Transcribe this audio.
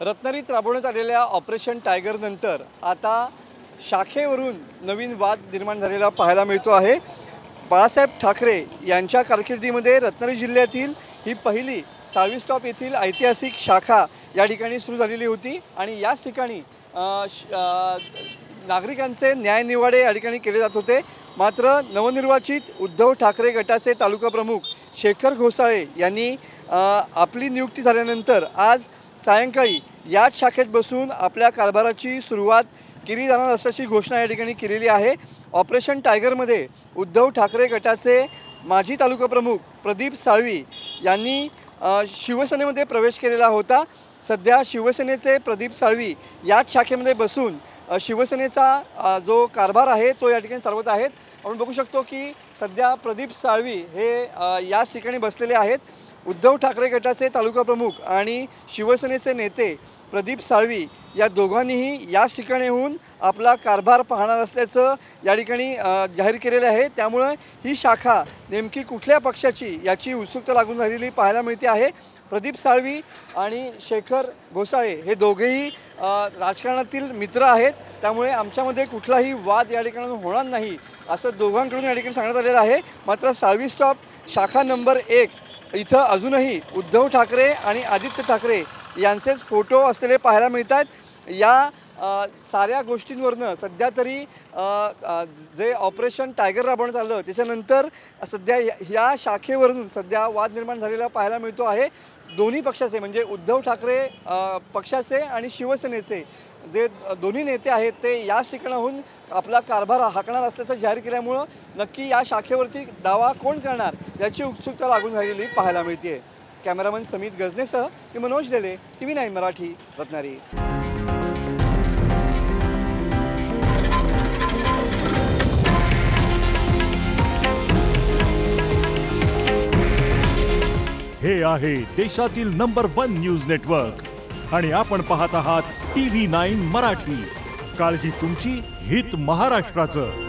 रत्नागिरीत राबवण्यात आलेल्या ऑपरेशन टायगर नंतर आता शाखेवरून नवीन वाद निर्माण झालेला पाहायला मिळतो आहे। बाळासाहेब ठाकरे यांच्या कारकिर्दीमध्ये रत्नागिरी जिल्ह्यातील ही पहिली साळवी स्टॉप येथील ऐतिहासिक शाखा या ठिकाणी सुरू झालेली होती आणि याच ठिकाणी नागरिकांचे न्यायनिवाडे या ठिकाणी केले जात होते। मात्र नवनिर्वाचित उद्धव ठाकरे गटाचे तालुका प्रमुख शेखर घोसाळे यांनी आपली नियुक्ती झाल्यानंतर आज सायंकाळी याच शाखेत बसून आपल्या कारभाराची सुरुवात केली जाणार असल्याची घोषणा या ठिकाणी केलेली आहे। ऑपरेशन टायगरमध्ये उद्धव ठाकरे गटाचे माजी तालुका प्रमुख प्रदीप साळवी यांनी शिवसेनेमध्ये प्रवेश केलेला होता। सध्या शिवसेनेचे प्रदीप साळवी याच शाखेमध्ये बसून शिवसेनेचा जो कारभार आहे तो या ठिकाणी चालवत आहेत। आपण बघू शकतो की सध्या प्रदीप साळवी हे याच ठिकाणी बसलेले आहेत। उद्धव ठाकरे गटाचे तालुका प्रमुख आणि शिवसेनेचे नेते प्रदीप साळवी या दोघांनीही याच ठिकाणी येऊन आपला कारभार पाहणार असल्याचं या ठिकाणी जाहीर केलेलं आहे। त्यामुळे ही शाखा नेमकी कुठल्या पक्षाची याची उत्सुकता लागून झालेली पाहायला मिळते आहे। प्रदीप साळवी आणि शेखर घोसाळे हे दोघेही राजकारणातील मित्र आहेत, त्यामुळे आमच्यामध्ये कुठलाही वाद या ठिकाणी होणार नाही असं दोघांकडून या ठिकाणी सांगण्यात आलेलं आहे। मात्र साळवी स्टॉप शाखा नंबर 1 इथं अजूनही उद्धव ठाकरे आणि आदित्य ठाकरे यांचेच फोटो असलेले पाहायला मिळतात। या साऱ्या गोष्टींवरनं सध्या तरी जे ऑपरेशन टायगर राबवण्यात आलं त्याच्यानंतर सध्या या शाखेवरून सध्या वाद निर्माण झालेला पाहायला मिळतो आहे। दोन्ही पक्षाचे म्हणजे उद्धव ठाकरे पक्षाचे आणि शिवसेनेचे जे दोन्ही नेते आहेत ते याच ठिकाणाहून आपला कारभार हाकणार असल्याचं जाहीर केल्यामुळं नक्की या शाखेवरती दावा कोण करणार याची उत्सुकता लागून झालेली पाहायला मिळते। कॅमेरामन समित गजनेसह मी मनोज लेले, TV9 मराठी, रत्नागिरी। हे आहे देशातील नंबर 1 न्यूज नेटवर्क आणि आपण पाहत आहात TV9 मराठी। काळजी तुमची, हित महाराष्ट्राचं।